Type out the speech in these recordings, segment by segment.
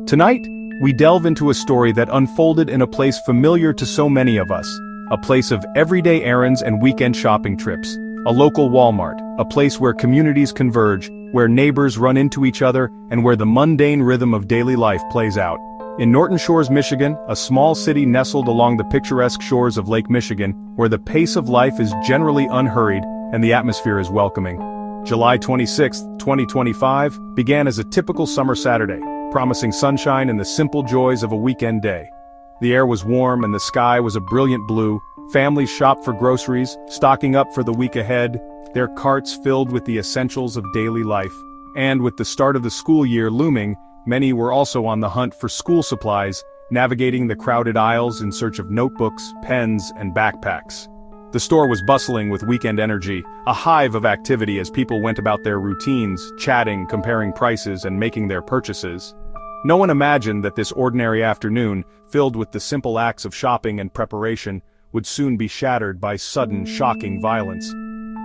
Tonight, we delve into a story that unfolded in a place familiar to so many of us, a place of everyday errands and weekend shopping trips, a local Walmart, a place where communities converge, where neighbors run into each other, and where the mundane rhythm of daily life plays out. In Norton Shores, Michigan, a small city nestled along the picturesque shores of Lake Michigan, where the pace of life is generally unhurried and the atmosphere is welcoming. July 26, 2025, began as a typical summer Saturday, promising sunshine and the simple joys of a weekend day. The air was warm and the sky was a brilliant blue. Families shopped for groceries, stocking up for the week ahead, their carts filled with the essentials of daily life. And with the start of the school year looming, many were also on the hunt for school supplies, navigating the crowded aisles in search of notebooks, pens, and backpacks. The store was bustling with weekend energy, a hive of activity as people went about their routines, chatting, comparing prices, and making their purchases. No one imagined that this ordinary afternoon, filled with the simple acts of shopping and preparation, would soon be shattered by sudden, shocking violence.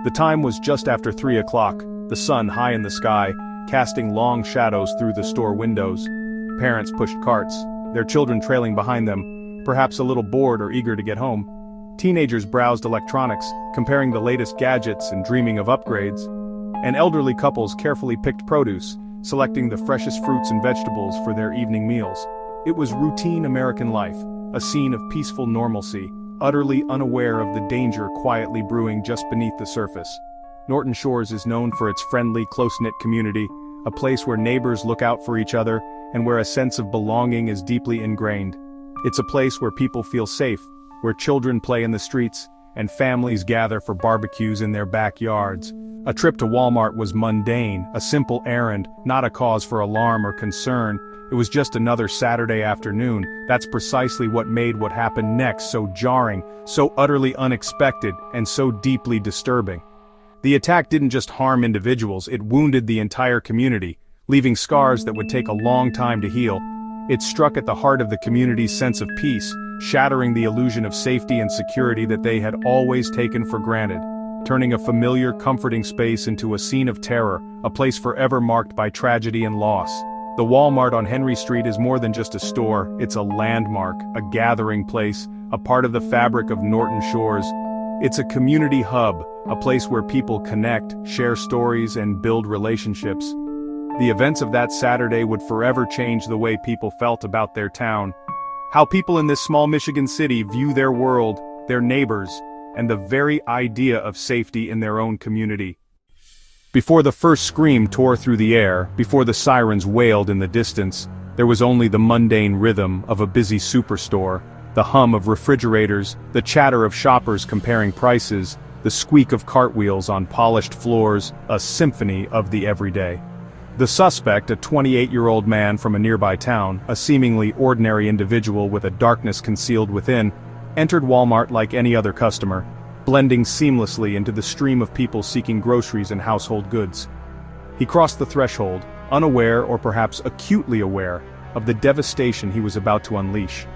The time was just after 3 o'clock, the sun high in the sky, casting long shadows through the store windows. Parents pushed carts, their children trailing behind them, perhaps a little bored or eager to get home. Teenagers browsed electronics, comparing the latest gadgets and dreaming of upgrades. And elderly couples carefully picked produce, selecting the freshest fruits and vegetables for their evening meals. It was routine American life, a scene of peaceful normalcy, utterly unaware of the danger quietly brewing just beneath the surface. Norton Shores is known for its friendly, close-knit community, a place where neighbors look out for each other and where a sense of belonging is deeply ingrained. It's a place where people feel safe, where children play in the streets, and families gather for barbecues in their backyards. A trip to Walmart was mundane, a simple errand, not a cause for alarm or concern. It was just another Saturday afternoon. That's precisely what made what happened next so jarring, so utterly unexpected, and so deeply disturbing. The attack didn't just harm individuals, it wounded the entire community, leaving scars that would take a long time to heal. It struck at the heart of the community's sense of peace, shattering the illusion of safety and security that they had always taken for granted, turning a familiar, comforting space into a scene of terror, a place forever marked by tragedy and loss. The Walmart on Henry Street is more than just a store, it's a landmark, a gathering place, a part of the fabric of Norton Shores. It's a community hub, a place where people connect, share stories, and build relationships. The events of that Saturday would forever change the way people felt about their town, how people in this small Michigan city view their world, their neighbors, and the very idea of safety in their own community. Before the first scream tore through the air, before the sirens wailed in the distance, there was only the mundane rhythm of a busy superstore, the hum of refrigerators, the chatter of shoppers comparing prices, the squeak of cartwheels on polished floors, a symphony of the everyday. The suspect, a 28-year-old man from a nearby town, a seemingly ordinary individual with a darkness concealed within, entered Walmart like any other customer, blending seamlessly into the stream of people seeking groceries and household goods. He crossed the threshold, unaware or perhaps acutely aware of the devastation he was about to unleash.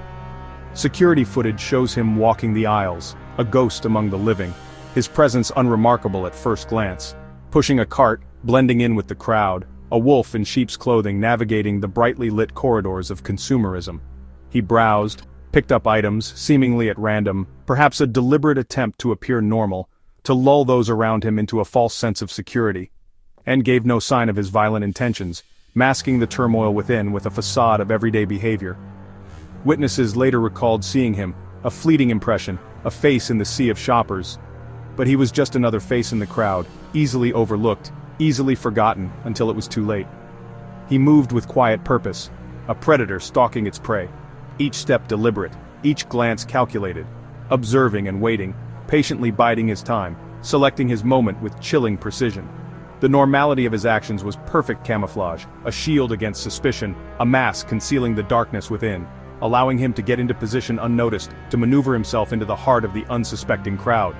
Security footage shows him walking the aisles, a ghost among the living, his presence unremarkable at first glance, pushing a cart, blending in with the crowd, a wolf in sheep's clothing navigating the brightly lit corridors of consumerism. He browsed, picked up items, seemingly at random, perhaps a deliberate attempt to appear normal, to lull those around him into a false sense of security, and gave no sign of his violent intentions, masking the turmoil within with a facade of everyday behavior. Witnesses later recalled seeing him, a fleeting impression, a face in the sea of shoppers. But he was just another face in the crowd, easily overlooked, easily forgotten until it was too late. He moved with quiet purpose, a predator stalking its prey, each step deliberate, each glance calculated, observing and waiting, patiently biding his time, selecting his moment with chilling precision. The normality of his actions was perfect camouflage, a shield against suspicion, a mask concealing the darkness within, allowing him to get into position unnoticed, to maneuver himself into the heart of the unsuspecting crowd.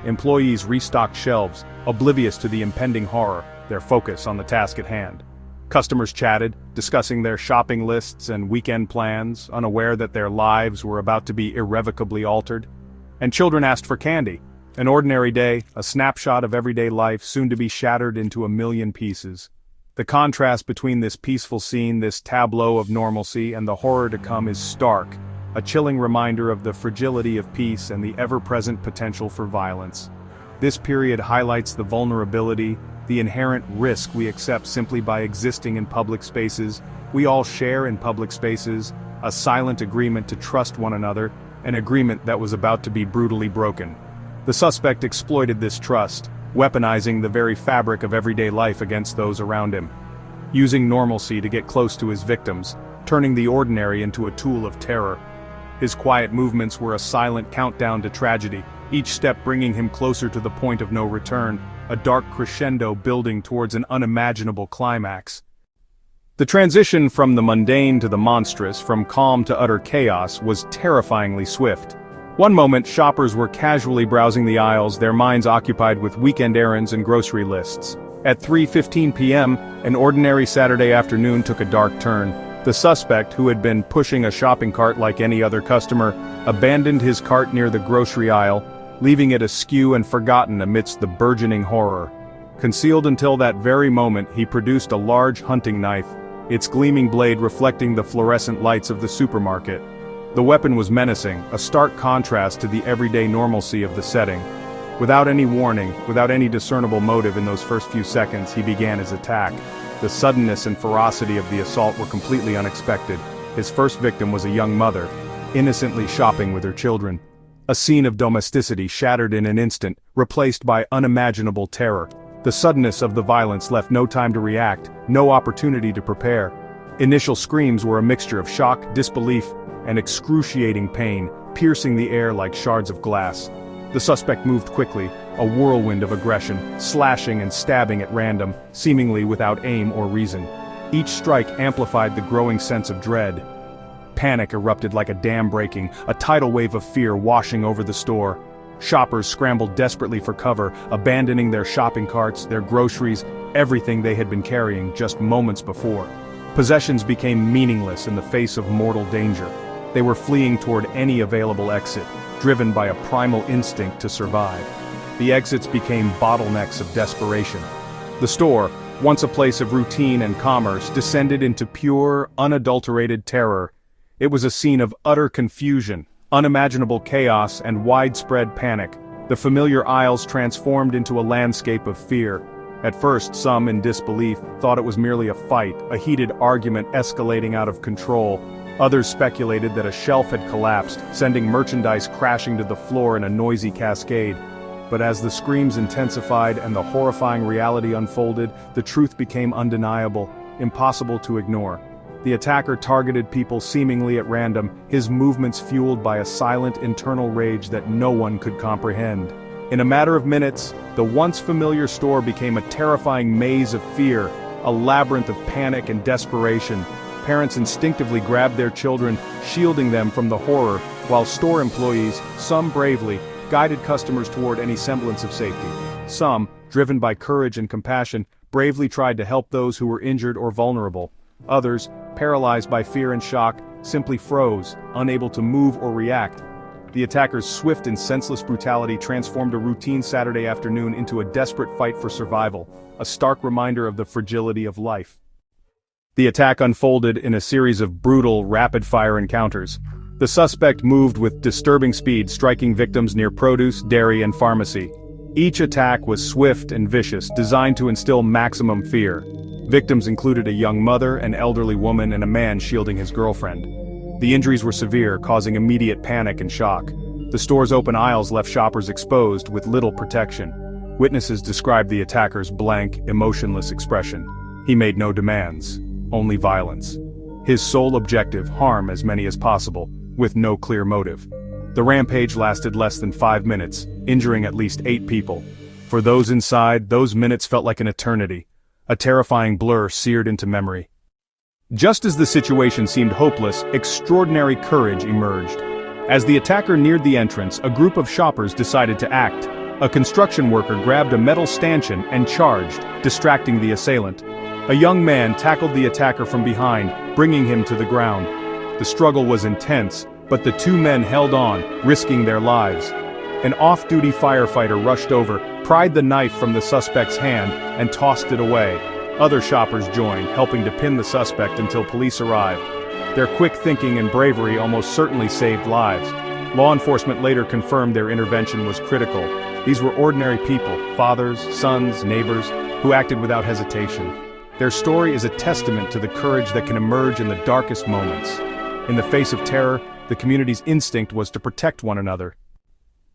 Employees restocked shelves, oblivious to the impending horror, their focus on the task at hand. Customers chatted, discussing their shopping lists and weekend plans, unaware that their lives were about to be irrevocably altered. And children asked for candy, an ordinary day, a snapshot of everyday life soon to be shattered into a million pieces. The contrast between this peaceful scene, this tableau of normalcy, and the horror to come is stark, a chilling reminder of the fragility of peace and the ever-present potential for violence. This period highlights the vulnerability, the inherent risk we accept simply by existing in public spaces. We all share in public spaces, a silent agreement to trust one another, an agreement that was about to be brutally broken. The suspect exploited this trust, weaponizing the very fabric of everyday life against those around him. Using normalcy to get close to his victims, turning the ordinary into a tool of terror. His quiet movements were a silent countdown to tragedy, each step bringing him closer to the point of no return, a dark crescendo building towards an unimaginable climax. The transition from the mundane to the monstrous, from calm to utter chaos, was terrifyingly swift. One moment, shoppers were casually browsing the aisles, their minds occupied with weekend errands and grocery lists. At 3:15 p.m., an ordinary Saturday afternoon took a dark turn. The suspect, who had been pushing a shopping cart like any other customer, abandoned his cart near the grocery aisle, leaving it askew and forgotten amidst the burgeoning horror. Concealed until that very moment, he produced a large hunting knife, its gleaming blade reflecting the fluorescent lights of the supermarket. The weapon was menacing, a stark contrast to the everyday normalcy of the setting. Without any warning, without any discernible motive in those first few seconds, he began his attack. The suddenness and ferocity of the assault were completely unexpected. His first victim was a young mother, innocently shopping with her children. A scene of domesticity shattered in an instant, replaced by unimaginable terror. The suddenness of the violence left no time to react, no opportunity to prepare. Initial screams were a mixture of shock, disbelief, and excruciating pain, piercing the air like shards of glass. The suspect moved quickly, a whirlwind of aggression, slashing and stabbing at random, seemingly without aim or reason. Each strike amplified the growing sense of dread. Panic erupted like a dam breaking, a tidal wave of fear washing over the store. Shoppers scrambled desperately for cover, abandoning their shopping carts, their groceries, everything they had been carrying just moments before. Possessions became meaningless in the face of mortal danger. They were fleeing toward any available exit, driven by a primal instinct to survive. The exits became bottlenecks of desperation. The store, once a place of routine and commerce, descended into pure, unadulterated terror. It was a scene of utter confusion, unimaginable chaos, and widespread panic. The familiar aisles transformed into a landscape of fear. At first, some, in disbelief, thought it was merely a fight, a heated argument escalating out of control. Others speculated that a shelf had collapsed, sending merchandise crashing to the floor in a noisy cascade. But as the screams intensified and the horrifying reality unfolded, the truth became undeniable, impossible to ignore. The attacker targeted people seemingly at random, his movements fueled by a silent internal rage that no one could comprehend. In a matter of minutes, the once familiar store became a terrifying maze of fear, a labyrinth of panic and desperation. Parents instinctively grabbed their children, shielding them from the horror, while store employees, some bravely, guided customers toward any semblance of safety. Some, driven by courage and compassion, bravely tried to help those who were injured or vulnerable. Others, paralyzed by fear and shock, simply froze, unable to move or react. The attacker's swift and senseless brutality transformed a routine Saturday afternoon into a desperate fight for survival, a stark reminder of the fragility of life. The attack unfolded in a series of brutal, rapid-fire encounters. The suspect moved with disturbing speed, striking victims near produce, dairy, and pharmacy. Each attack was swift and vicious, designed to instill maximum fear. Victims included a young mother, an elderly woman, and a man shielding his girlfriend. The injuries were severe, causing immediate panic and shock. The store's open aisles left shoppers exposed, with little protection. Witnesses described the attacker's blank, emotionless expression. He made no demands, only violence. His sole objective, harm as many as possible, with no clear motive. The rampage lasted less than 5 minutes, injuring at least 8 people. For those inside, those minutes felt like an eternity. A terrifying blur seared into memory. Just as the situation seemed hopeless, extraordinary courage emerged. As the attacker neared the entrance, a group of shoppers decided to act. A construction worker grabbed a metal stanchion and charged, distracting the assailant. A young man tackled the attacker from behind, bringing him to the ground. The struggle was intense, but the two men held on, risking their lives. An off-duty firefighter rushed over, pried the knife from the suspect's hand, and tossed it away. Other shoppers joined, helping to pin the suspect until police arrived. Their quick thinking and bravery almost certainly saved lives. Law enforcement later confirmed their intervention was critical. These were ordinary people, fathers, sons, neighbors, who acted without hesitation. Their story is a testament to the courage that can emerge in the darkest moments. In the face of terror, the community's instinct was to protect one another.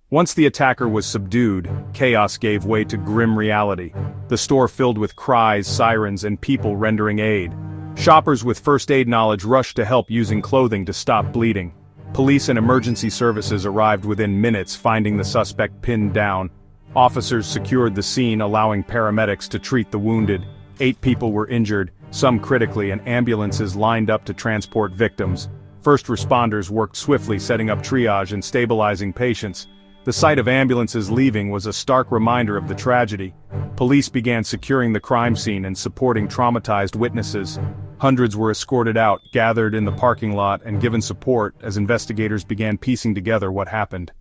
Once the attacker was subdued, chaos gave way to grim reality. The store filled with cries, sirens, and people rendering aid. Shoppers with first aid knowledge rushed to help using clothing to stop bleeding. Police and emergency services arrived within minutes, finding the suspect pinned down. Officers secured the scene, allowing paramedics to treat the wounded. 8 people were injured, some critically, and ambulances lined up to transport victims. First responders worked swiftly, setting up triage and stabilizing patients. The sight of ambulances leaving was a stark reminder of the tragedy. Police began securing the crime scene and supporting traumatized witnesses. Hundreds were escorted out, gathered in the parking lot, and given support as investigators began piecing together what happened.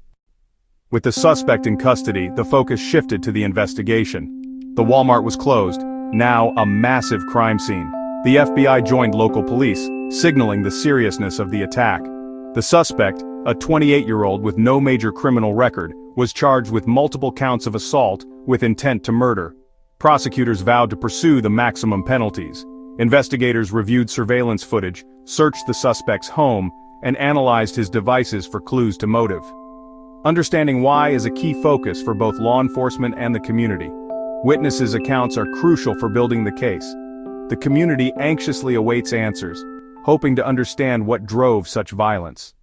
With the suspect in custody, the focus shifted to the investigation. The Walmart was closed, now a massive crime scene. The FBI joined local police, signaling the seriousness of the attack. The suspect, a 28-year-old with no major criminal record, was charged with multiple counts of assault with intent to murder. Prosecutors vowed to pursue the maximum penalties. Investigators reviewed surveillance footage, searched the suspect's home, and analyzed his devices for clues to motive. Understanding why is a key focus for both law enforcement and the community. Witnesses' accounts are crucial for building the case. The community anxiously awaits answers, hoping to understand what drove such violence.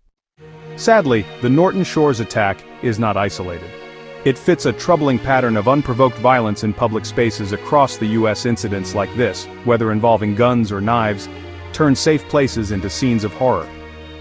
Sadly, the Norton Shores attack is not isolated. It fits a troubling pattern of unprovoked violence in public spaces across the U.S. Incidents like this, whether involving guns or knives, turn safe places into scenes of horror.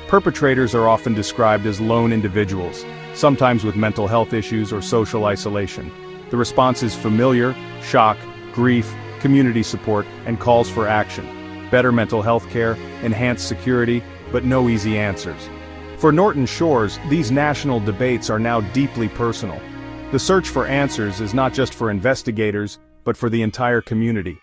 Perpetrators are often described as lone individuals, sometimes with mental health issues or social isolation. The response is familiar: shock, grief, community support, and calls for action. Better mental health care, enhanced security, but no easy answers. For Norton Shores, these national debates are now deeply personal. The search for answers is not just for investigators, but for the entire community.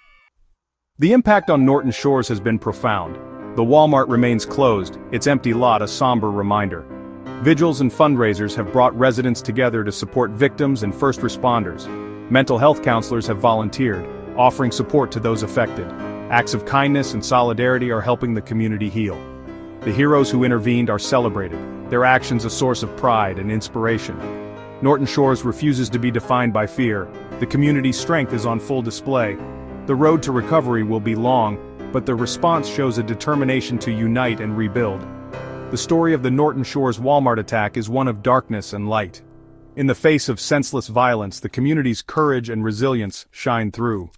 The impact on Norton Shores has been profound. The Walmart remains closed, its empty lot a somber reminder. Vigils and fundraisers have brought residents together to support victims and first responders. Mental health counselors have volunteered, offering support to those affected. Acts of kindness and solidarity are helping the community heal. The heroes who intervened are celebrated, their actions a source of pride and inspiration. Norton Shores refuses to be defined by fear. The community's strength is on full display. The road to recovery will be long, but the response shows a determination to unite and rebuild. The story of the Norton Shores Walmart attack is one of darkness and light. In the face of senseless violence, the community's courage and resilience shine through.